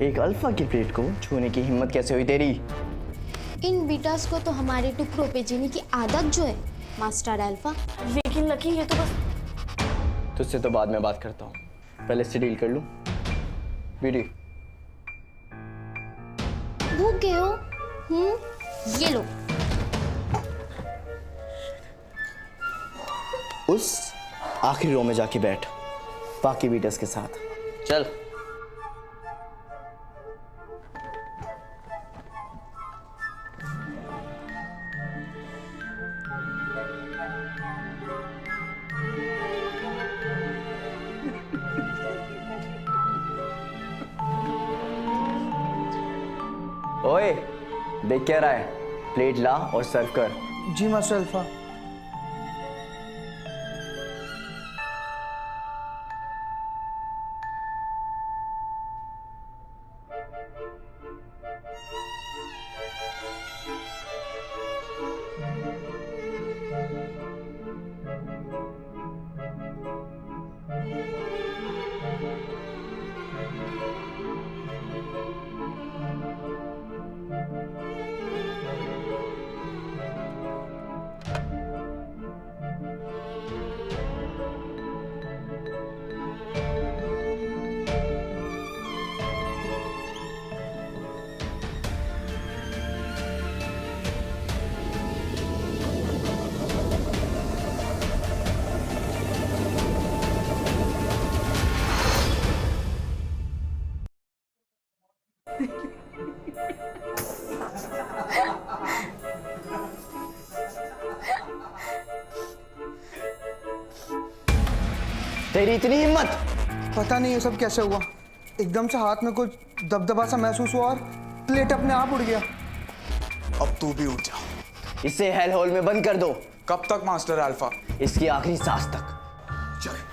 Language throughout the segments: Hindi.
एक अल्फा की प्लेट को छूने की हिम्मत कैसे हुई तेरी? इन बीटास को तो हमारे टुकड़ों पे जीने की आदत जो है मास्टर अल्फा। लेकिन लकी ये तो बस। तुझसे तो बाद में बात करता हूँ, पहले इससे डील कर लूँ। बीडी भूखे हो? ये लो। उस आखिरी रो में जाके बैठ बाकी बीटर्स के साथ। चल। ओए, देख क्या रहा है? प्लेट ला और सर्व कर। जी मास्टर अल्फा। तेरी इतनी हिम्मत? पता नहीं ये सब कैसे हुआ, एकदम से हाथ में कुछ दबदबा सा महसूस हुआ और प्लेट अपने आप उड़ गया। अब तू भी उठ जा। इसे हेल होल में बंद कर दो। कब तक मास्टर अल्फा? इसकी आखिरी सांस तक। चल।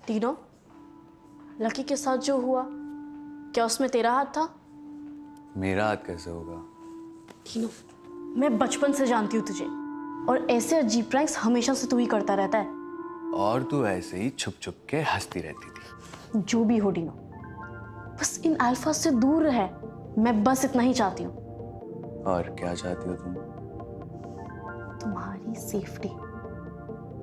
टीनो, लकी के साथ जो हुआ, क्या उसमें तेरा हाथ था? मेरा हाथ कैसे होगा? टीनो, मैं बचपन से जानती हूँ तुझे, और ऐसे अजीब प्रैंक्स हमेशा से तू ही करता रहता है। और तू ऐसे ही छुप छुप के हंसती रहती थी। जो भी हो टीनो, बस इन अल्फा से दूर रहे, मैं बस इतना ही चाहती हूँ। और क्या चाहती हो तुम? तुम्हारी सेफ्टी।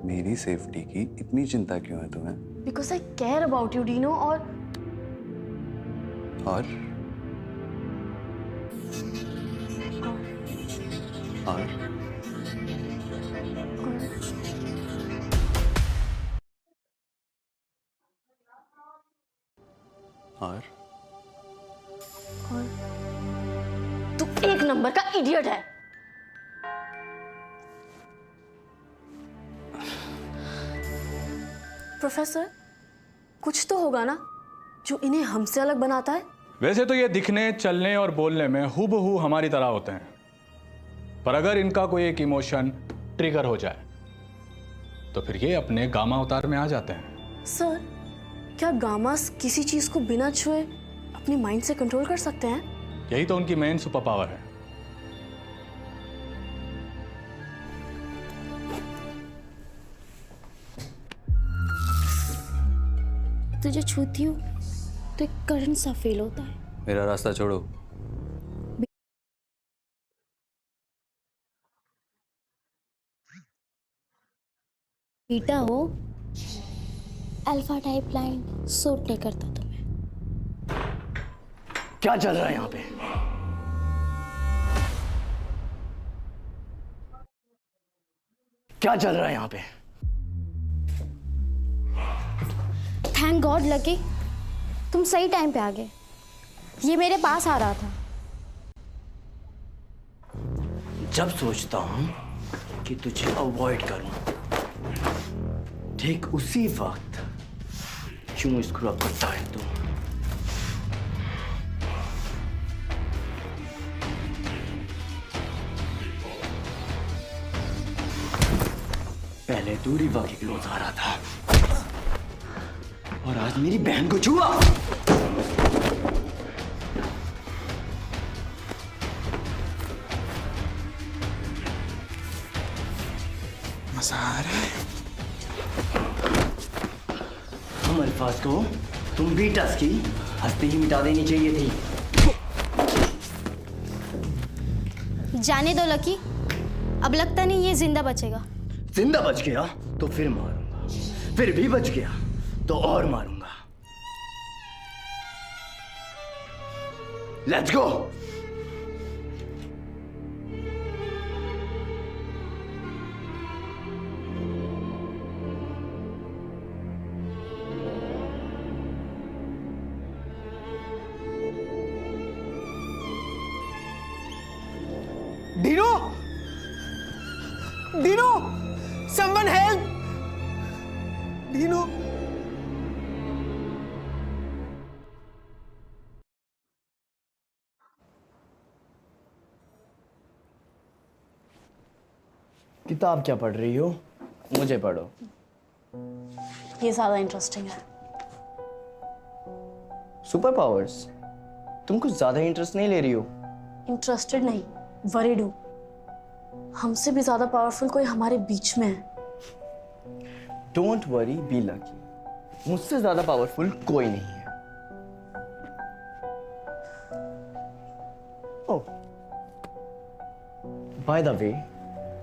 मेरी सेफ्टी की इतनी चिंता क्यों है तुम्हें? Because I care about you टीनो। और और और और तू एक नंबर का इडियट है। प्रोफेसर, कुछ तो होगा ना जो इन्हें हमसे अलग बनाता है? वैसे तो ये दिखने, चलने और बोलने में हूबहू हमारी तरह होते हैं, पर अगर इनका कोई एक इमोशन ट्रिगर हो जाए तो फिर ये अपने गामा अवतार में आ जाते हैं। सर, क्या गामास किसी चीज को बिना छुए अपने माइंड से कंट्रोल कर सकते हैं? यही तो उनकी मेन सुपर पावर है। तुझे छूती हूँ तो एक करंट सा फील होता है। मेरा रास्ता छोड़ो। बीटा हो, अल्फा टाइप लाइन सूट नहीं करता तुम्हें। क्या चल रहा है यहाँ पे? क्या चल रहा है यहाँ पे? थैंक गॉड लकी, तुम सही टाइम पे आ गए। ये मेरे पास आ रहा था। जब सोचता हूं कि तुझे अवॉइड करूं, ठीक उसी वक्त क्यों स्क्रू अप करता है तू? पहले तू रीवा के क्लोज आ रहा था और आज मेरी बहन को छुआ। हम अल्फाज को तुम बीटास की हस्ती ही मिटा देनी चाहिए थी। जाने दो लकी, अब लगता नहीं ये जिंदा बचेगा। जिंदा बच गया तो फिर मारूंगा, फिर भी बच गया तो और मारूंगा। Let's go. Dino, Dino, someone help! Dino, किताब क्या पढ़ रही हो? मुझे पढ़ो। ये ज़्यादा इंटरेस्टिंग है। Super powers? तुम कुछ ज्यादा इंटरेस्ट नहीं ले रही हो? इंटरेस्टेड नहीं, वरीड हूँ। हमसे भी ज़्यादा पावरफुल कोई हमारे बीच में है। Don't worry, be lucky. मुझसे ज्यादा पावरफुल कोई नहीं है। ओह, बाय द वे,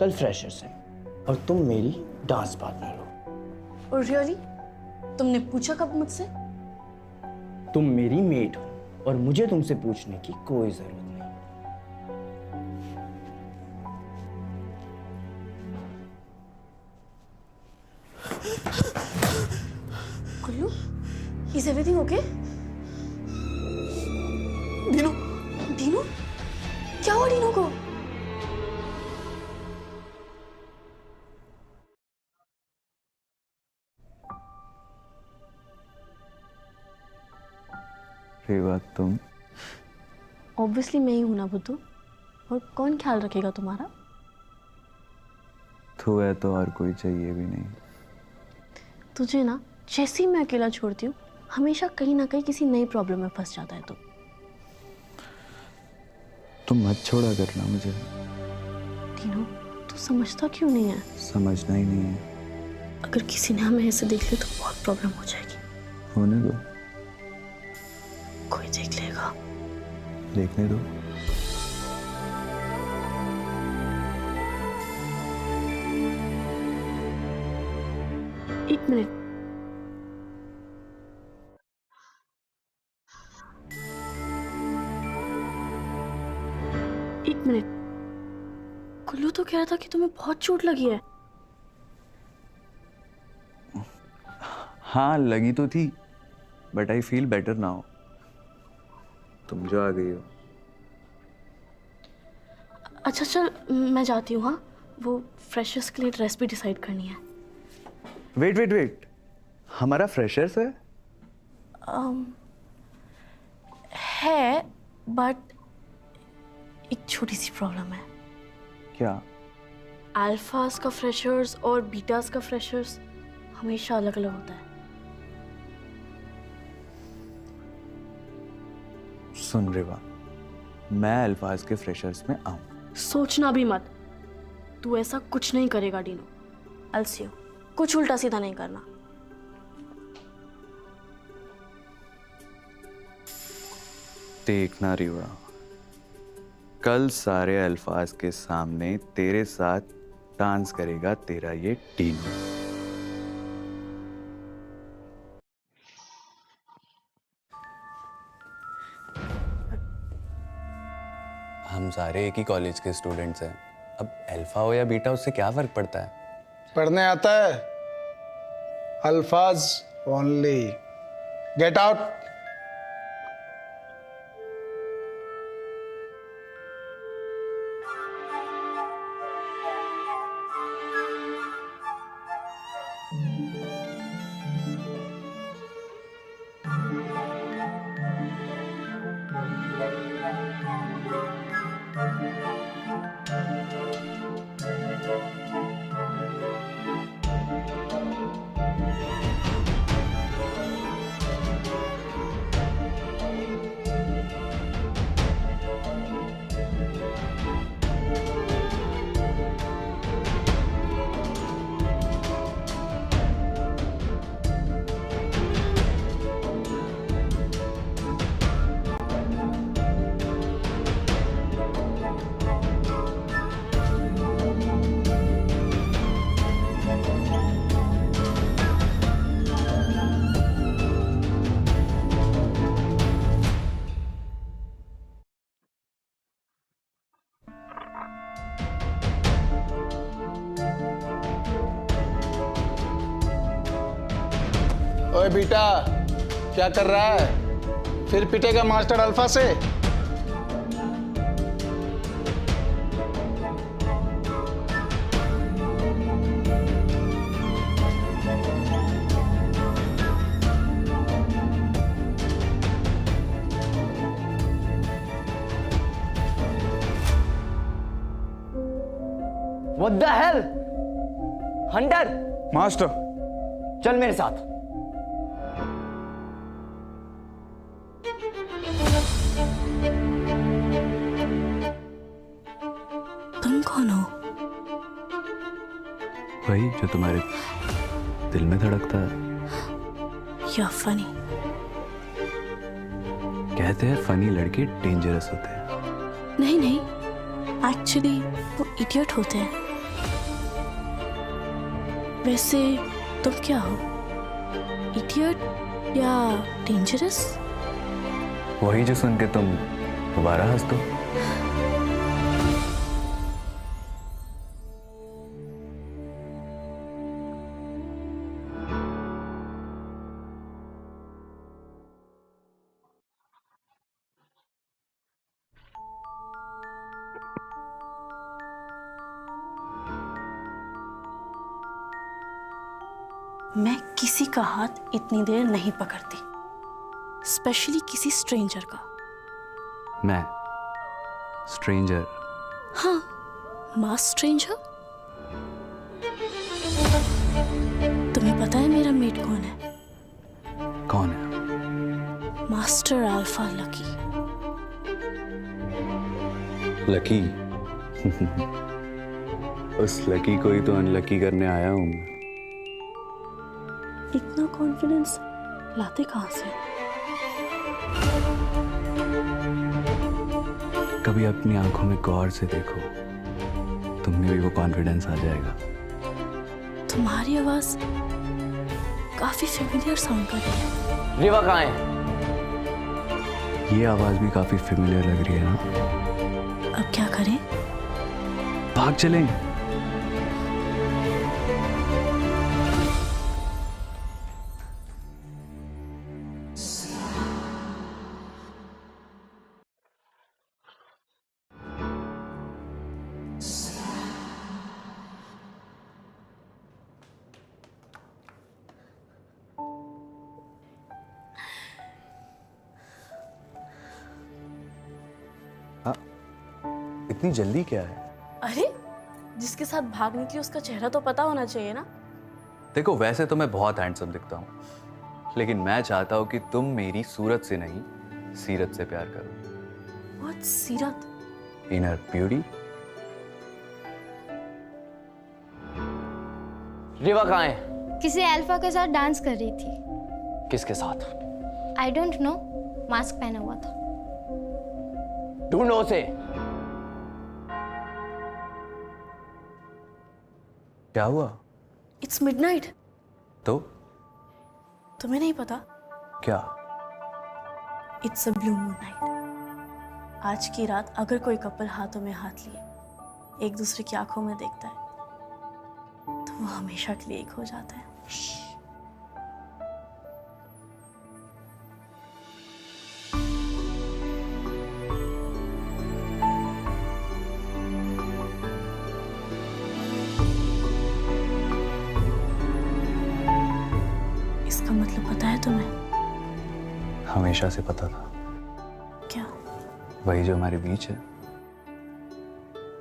कल फ्रेशर्स है और तुम मेरी डांस पार्टनर हो। और रियली? तुमने पूछा कब मुझसे? तुम मेरी मेट हो और मुझे तुमसे पूछने की कोई जरूरत नहीं। Kullu, is everything okay? Dino, Dino? क्या हुआ डीनो को? रही बात तुम, ऑब्वियसली मैं ही हूं ना बुद्धू, और कौन ख्याल रखेगा तुम्हारा? तू है तो और कोई चाहिए भी नहीं। तुझे ना जैसे ही मैं अकेला छोड़ती हूँ, हमेशा कहीं ना कहीं किसी नई प्रॉब्लम में फंस जाता है तू। तुम मत छोड़ा करना मुझे। डीनो, तू समझता क्यों नहीं है? समझना ही नहीं है। अगर किसी ने हमें ऐसे देख लिया तो बहुत प्रॉब्लम हो जाएगी। होने दो, कोई देख लेगा। देखने दो। एक मिनट, एक मिनट। कुल्लू तो कह रहा था कि तुम्हें बहुत चोट लगी है। हाँ लगी तो थी, but I feel better now. तुम जो आ गई हो। अच्छा चल, मैं जाती हूँ। हाँ, वो फ्रेशर्स के लिए ड्रेस भी डिसाइड करनी है। वेट वेट वेट, हमारा फ्रेशर्स है? है, बट एक छोटी सी प्रॉब्लम है। क्या? अल्फास का फ्रेशर्स और बीटास का फ्रेशर्स हमेशा अलग अलग होता है। सुन रेवा, मैं अल्फाज के फ्रेशर्स में आऊं। सोचना भी मत, तू ऐसा कुछ नहीं करेगा डीनो। अलसियो, कुछ उल्टा सीधा नहीं करना। देखना रिवा, कल सारे अल्फाज के सामने तेरे साथ डांस करेगा तेरा ये डीनो। हम सारे एक ही कॉलेज के स्टूडेंट्स हैं। अब अल्फा हो या बीटा, उससे क्या फर्क पड़ता है? पढ़ने आता है? अल्फाज ओनली। Get out. ओए बेटा, क्या कर रहा है? फिर पिटेगा मास्टर अल्फा से? What the hell? Hunter, master. चल मेरे साथ। तुम कौन हो? वही जो तुम्हारे दिल में धड़कता है। या फनी। कहते हैं फनी लड़के डेंजरस होते हैं। नहीं नहीं, एक्चुअली वो इडियट होते हैं। वैसे तुम क्या हो, इडियट या डेंजरस? वही जो सुन के तुम दोबारा हंस दो। मैं किसी का हाथ इतनी देर नहीं पकड़ती, स्पेशली किसी स्ट्रेंजर का। मैं स्ट्रेंजर? हाँ, मास स्ट्रेंजर। तुम्हें पता है मेरा मेट कौन है? कौन है? Master alpha lucky. लकी? उस लकी को ही तो अनलकी करने आया हूं मैं। इतना कॉन्फिडेंस लाते कहां से? कभी अपनी आंखों में गौर से देखो, तुमने भी वो कॉन्फिडेंस आ जाएगा। तुम्हारी आवाज काफी फेमिलियर साउंड कर रही है। रिवा कहाँ है? ये आवाज भी काफी फेमिलियर लग रही है ना? अब क्या करें? भाग चलें। इतनी जल्दी क्या है? अरे, जिसके साथ भाग निकली उसका चेहरा तो पता होना चाहिए ना। देखो, वैसे तो मैं बहुत हैंडसम दिखता हूँ, लेकिन मैं चाहता हूँ कि तुम मेरी सूरत से नहीं, सीरत से प्यार करो। What सीरत? Inner beauty. रिवा कहाँ है? किसी अल्फा के साथ डांस कर रही थी। किसके साथ? आई डोंट नो, मास्क पहना हुआ था। ढूंढो उसे। क्या हुआ? It's midnight. तो तुम्हें नहीं पता? क्या? It's a blue moon night. आज की रात अगर कोई कपल हाथों में हाथ लिए एक दूसरे की आंखों में देखता है तो वो हमेशा के लिए एक हो जाता है। इसका मतलब पता है तुम्हें? हमेशा से पता था। क्या? वही जो हमारे बीच है।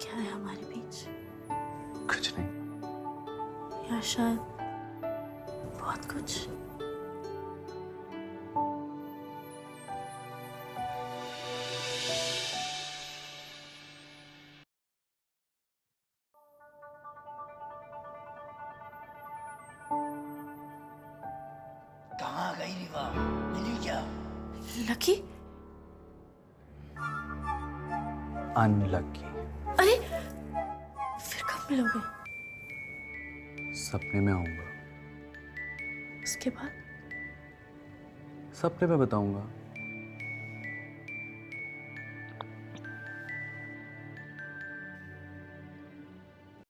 क्या है हमारे बीच? कुछ नहीं। या शायद बहुत कुछ। कहाँ गई रिवा? मिली क्या? लकी? अनलकी। अरे, फिर कब मिलोगे? सपने में आऊंगा। उसके बाद? सपने में बताऊंगा।